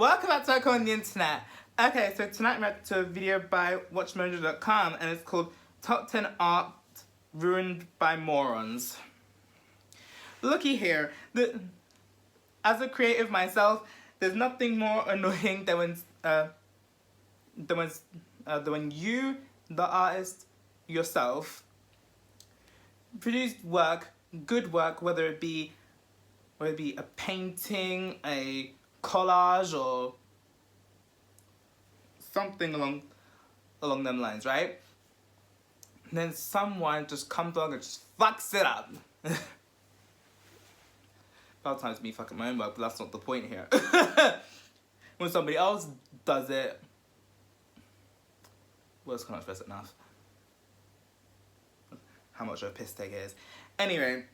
Welcome back to Echo on the Internet. Okay, so tonight I'm reacting to a video by watchmojo.com and it's called Top 10 Art Ruined by Morons. Looky here, as a creative myself, there's nothing more annoying than when you, the artist yourself, produce work, good work, whether it be a painting, a collage, or something along them lines, right? And then someone just comes along and just fucks it up. About times me fucking my own work, but that's not the point here. When somebody else does it, words can't express it enough. How much of a piss take it is. Anyway,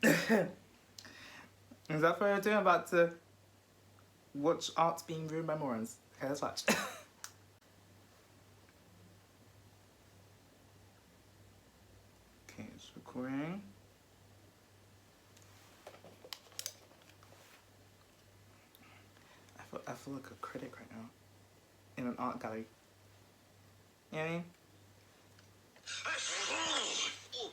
without further ado, I'm about to watch art being ruined by morons. Okay, let's watch. Okay, it's recording. I feel like a critic right now in an art gallery. You know what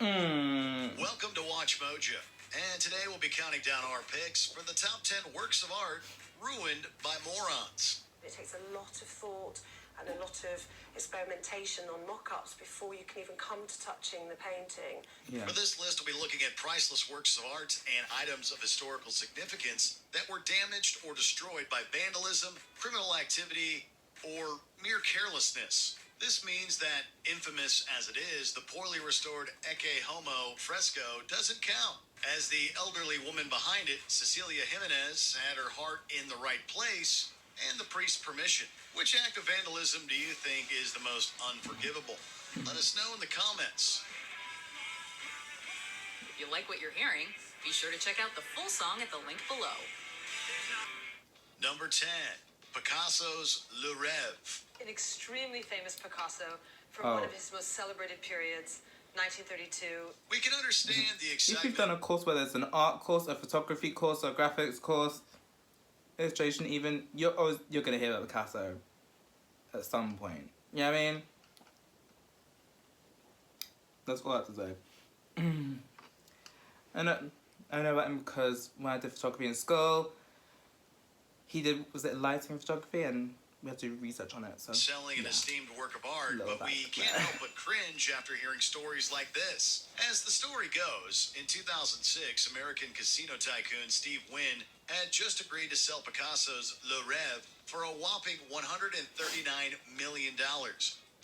I mean? Welcome to Watch Mojo, and today we'll be counting down our picks for the top 10 works of art ruined by morons. It takes a lot of thought and a lot of experimentation on mock-ups before you can even come to touching the painting. Yeah. For this list, we'll be looking at priceless works of art and items of historical significance that were damaged or destroyed by vandalism, criminal activity, or mere carelessness. This means that, infamous as it is, the poorly restored Ecce Homo fresco doesn't count, as the elderly woman behind it, Cecilia Jimenez, had her heart in the right place and the priest's permission. Which act of vandalism do you think is the most unforgivable? Let us know in the comments. If you like what you're hearing, be sure to check out the full song at the link below. Number 10, Picasso's Le Rêve. An extremely famous Picasso from one of his most celebrated periods, 1932. We can understand the excitement. If you've done a course, whether it's an art course, a photography course, or a graphics course, illustration even, you're gonna hear about Picasso at some point. You know what I mean? That's all I have to say. I know about him because when I did photography in school, he did, was it lighting photography, and we had to do research on it. So selling an esteemed work of art, but we can't help but cringe after hearing stories like this. As the story goes, in 2006, American casino tycoon Steve Wynn had just agreed to sell Picasso's Le Rêve for a whopping $139 million,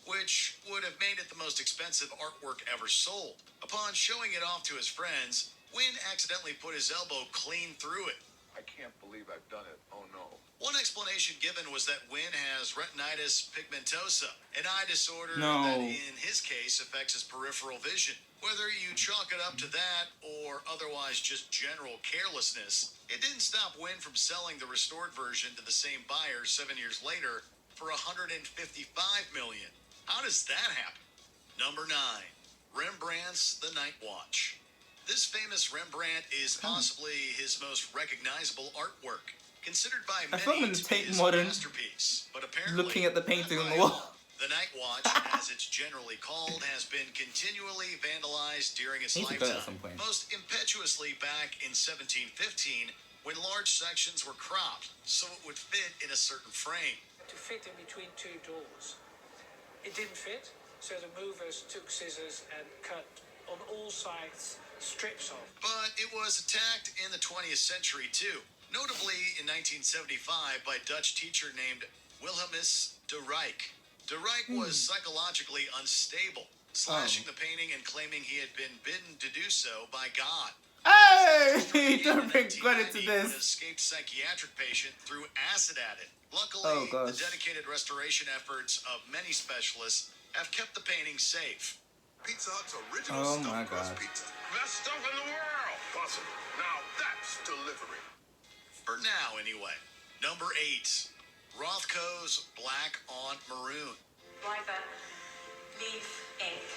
which would have made it the most expensive artwork ever sold. Upon showing it off to his friends, Wynn accidentally put his elbow clean through it. I can't believe I've done it. Oh no. One explanation given was that Wynn has retinitis pigmentosa, an eye disorder that in his case affects his peripheral vision. Whether you chalk it up to that or otherwise just general carelessness, it didn't stop Wynn from selling the restored version to the same buyer 7 years later for $155 million. How does that happen? Number 9, Rembrandt's The Night Watch. This famous Rembrandt is possibly his most recognizable artwork, considered by many to be his masterpiece. But apparently, looking at the painting on the wall. The Night Watch, as it's generally called, has been continually vandalized during its lifetime. Most impetuously back in 1715, when large sections were cropped so it would fit in a certain frame. To fit in between two doors. It didn't fit, so the movers took scissors and cut on all sides strips off. But it was attacked in the 20th century too. Notably in 1975 by Dutch teacher named Wilhelmus de Rijk. De Rijk was psychologically unstable, slashing the painting and claiming he had been bidden to do so by God. Hey! Don't bring credit to An this. escaped psychiatric patient threw acid at it. Luckily, the dedicated restoration efforts of many specialists have kept the painting safe. Pizza Hut's original stuffed crust pizza. Best stuff in the world! Possible. Now that's delivery. For now, anyway. Number 8, Rothko's Black on Maroon. Either leave ink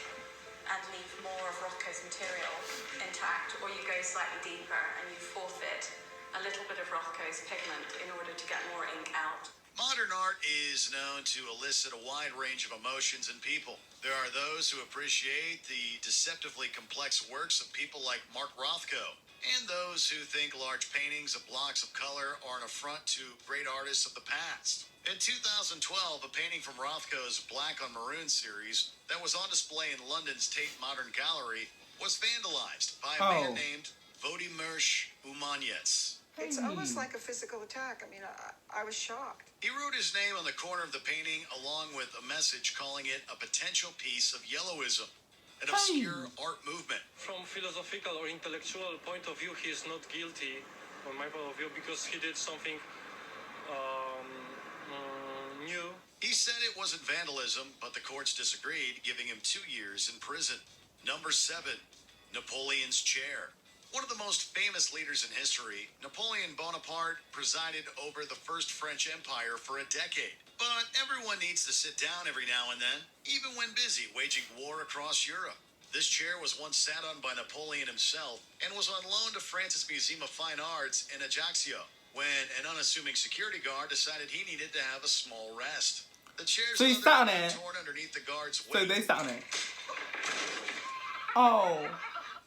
and leave more of Rothko's material intact, or you go slightly deeper and you forfeit a little bit of Rothko's pigment in order to get more ink out. Modern art is known to elicit a wide range of emotions in people. There are those who appreciate the deceptively complex works of people like Mark Rothko, and those who think large paintings of blocks of color are an affront to great artists of the past. In 2012, a painting from Rothko's Black on Maroon series that was on display in London's Tate Modern Gallery was vandalized by a man named Vladimir Umanets. It's almost like a physical attack. I mean, I was shocked. He wrote his name on the corner of the painting along with a message calling it a potential piece of yellowism, an obscure art movement. From philosophical or intellectual point of view, he is not guilty, from my point of view, because he did something new. He said it wasn't vandalism, but the courts disagreed, giving him 2 years in prison. Number 7, Napoleon's chair. One of the most famous leaders in history, Napoleon Bonaparte presided over the First French Empire for a decade. But everyone needs to sit down every now and then, even when busy waging war across Europe. This chair was once sat on by Napoleon himself and was on loan to France's Museum of Fine Arts in Ajaccio when an unassuming security guard decided he needed to have a small rest. The chair's so he sat on it. torn underneath the guard's weight. So they sat on it. Oh.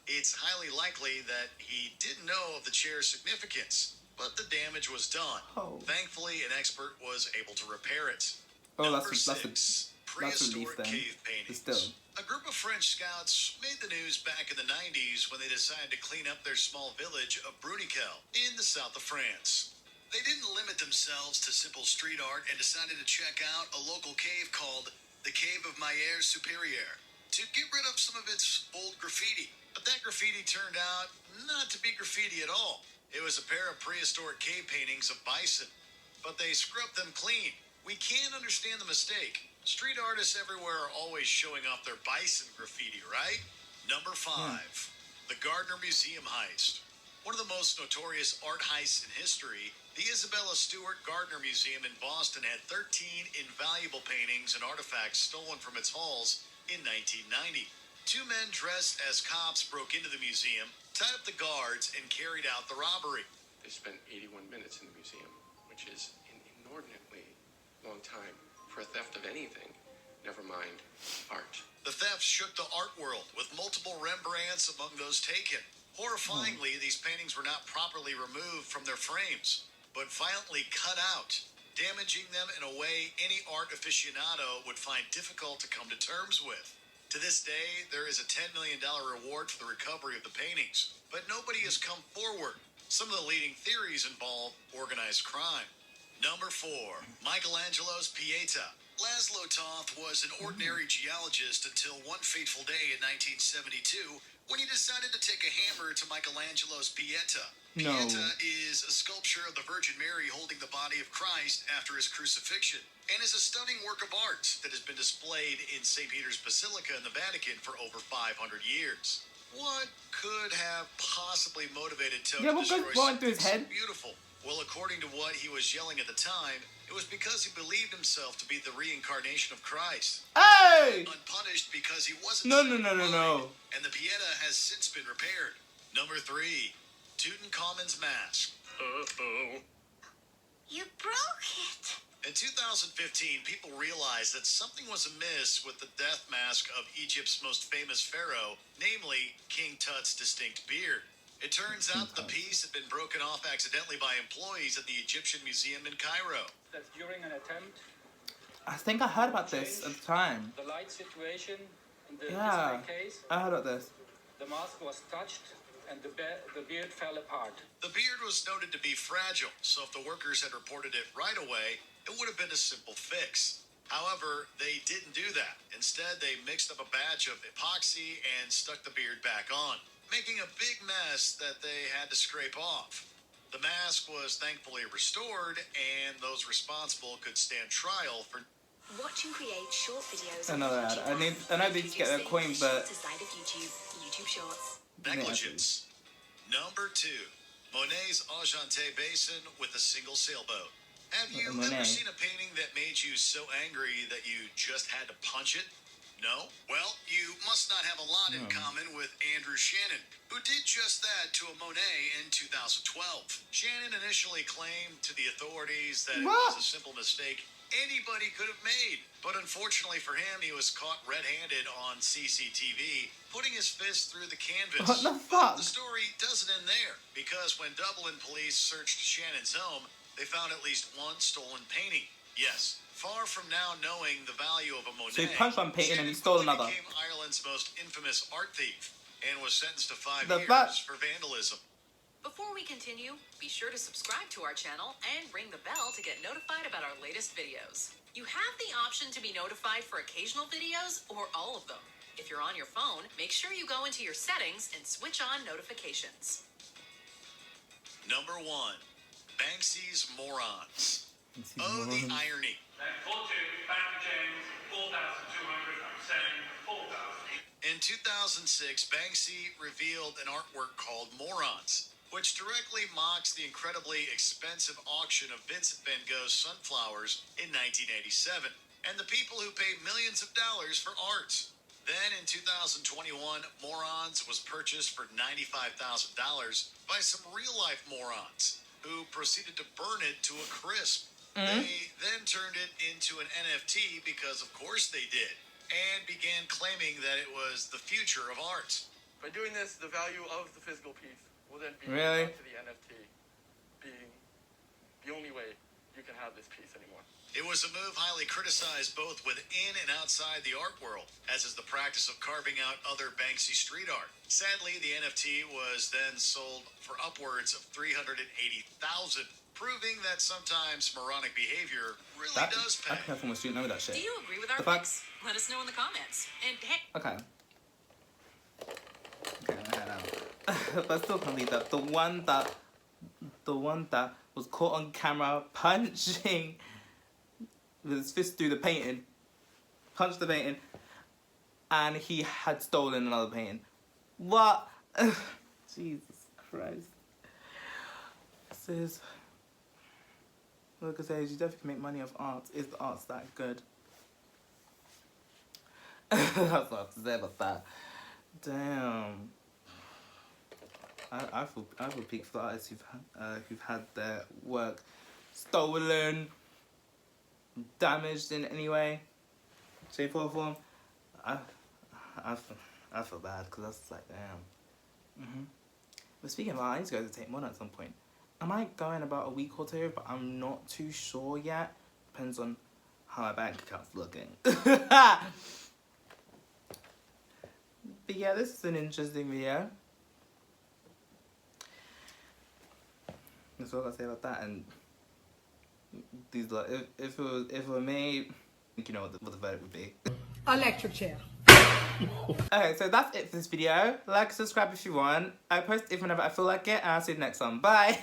It's highly likely that he didn't know of the chair's significance, but the damage was done. Thankfully, an expert was able to repair it. Number 6, prehistoric cave paintings. A group of French scouts made the news back in the 90s when they decided to clean up their small village of Bruniquel in the south of France. They didn't limit themselves to simple street art and decided to check out a local cave called the Cave of Mayer Superior to get rid of some of its old graffiti. But that graffiti turned out not to be graffiti at all. It was a pair of prehistoric cave paintings of bison, but they scrubbed them clean. We can't understand the mistake. Street artists everywhere are always showing off their bison graffiti, right? Number 5, the Gardner Museum heist. One of the most notorious art heists in history, the Isabella Stewart Gardner Museum in Boston had 13 invaluable paintings and artifacts stolen from its halls in 1990. 2 men dressed as cops broke into the museum, tied up the guards, and carried out the robbery. They spent 81 minutes in the museum, which is an inordinately long time for a theft of anything, never mind art. The theft shook the art world, with multiple Rembrandts among those taken. Horrifyingly, these paintings were not properly removed from their frames, but violently cut out, damaging them in a way any art aficionado would find difficult to come to terms with. To this day, there is a $10 million reward for the recovery of the paintings, but nobody has come forward. Some of the leading theories involve organized crime. Number 4, Michelangelo's Pieta. Laszlo Toth was an ordinary geologist until one fateful day in 1972 when he decided to take a hammer to Michelangelo's Pieta. Pieta is a sculpture of the Virgin Mary holding the body of Christ after his crucifixion, and is a stunning work of art that has been displayed in St. Peter's Basilica in the Vatican for over 500 years. What could have possibly motivated Toth to destroy something so beautiful? Well, according to what he was yelling at the time, it was because he believed himself to be the reincarnation of Christ. Hey! Unpunished because he wasn't. No. And the Pieta has since been repaired. Number 3, Tutankhamun's mask. Uh-oh. You broke it. In 2015, people realized that something was amiss with the death mask of Egypt's most famous pharaoh, namely King Tut's distinct beard. It turns out the piece had been broken off accidentally by employees at the Egyptian Museum in Cairo. That during an attempt, I think I heard about this at the time. the light situation in the Yeah, case, I heard about this. the mask was touched and the beard fell apart. The beard was noted to be fragile, so if the workers had reported it right away, it would have been a simple fix. However, they didn't do that. Instead, they mixed up a batch of epoxy and stuck the beard back on, making a big mess that they had to scrape off. The mask was thankfully restored, and those responsible could stand trial for Watch and create short videos. I know that. I know they need to get their coin, but YouTube Shorts. negligence. Number 2, Monet's Argenteuil Basin with a single sailboat. Have you ever seen a painting that made you so angry that you just had to punch it? No? Well, you must not have a lot in common with Andrew Shannon, who did just that to a Monet in 2012. Shannon initially claimed to the authorities that it was a simple mistake anybody could have made. But unfortunately for him, he was caught red-handed on CCTV, putting his fist through the canvas. What the fuck? But the story doesn't end there, because when Dublin police searched Shannon's home, they found at least one stolen painting. Yes, far from now knowing the value of a Monet, So he punched one painting and he stole another. became Ireland's most infamous art thief and was sentenced to 5 The years fuck? for vandalism. Before we continue, be sure to subscribe to our channel and ring the bell to get notified about our latest videos. You have the option to be notified for occasional videos or all of them. If you're on your phone, make sure you go into your settings and switch on notifications. Number 1. Banksy's Morons. Oh, the irony. In 2006, Banksy revealed an artwork called Morons, which directly mocks the incredibly expensive auction of Vincent van Gogh's Sunflowers in 1987, and the people who pay millions of dollars for art. Then in 2021, Morons was purchased for $95,000 by some real-life morons who proceeded to burn it to a crisp. They then turned it into an NFT because of course they did, and began claiming that it was the future of art. By doing this, the value of the physical piece will then be Really? to the NFT, being the only way you can have this piece anymore. It was a move highly criticized both within and outside the art world, as is the practice of carving out other Banksy street art. Sadly, the NFT was then sold for upwards of $380,000, proving that sometimes moronic behavior really does pay. I can from a street know that shit. Do you agree with our The fuck? picks? Let us know in the comments. And hey, Okay. But still can't believe that the one that was caught on camera punching with his fist through the painting, punched the painting, and he had stolen another painting. What? Jesus Christ. This is... Like I say, you definitely can make money off art. Is the art's that good? That's what I have to say about that. Damn. I feel peak for artists who've had their work stolen, damaged in any way, shape or form. I feel bad because that's like damn. But speaking of art, I need to go to take one at some point. I might go in about a week or two, but I'm not too sure yet. Depends on how my bank account's looking. But yeah, this is an interesting video. That's all I gotta say about that. And these, like, if it were me, I think you know what the verdict would be. Electric chair. Okay, so that's it for this video. Like, subscribe if you want. I post if whenever I feel like it, and I'll see you next one. Bye.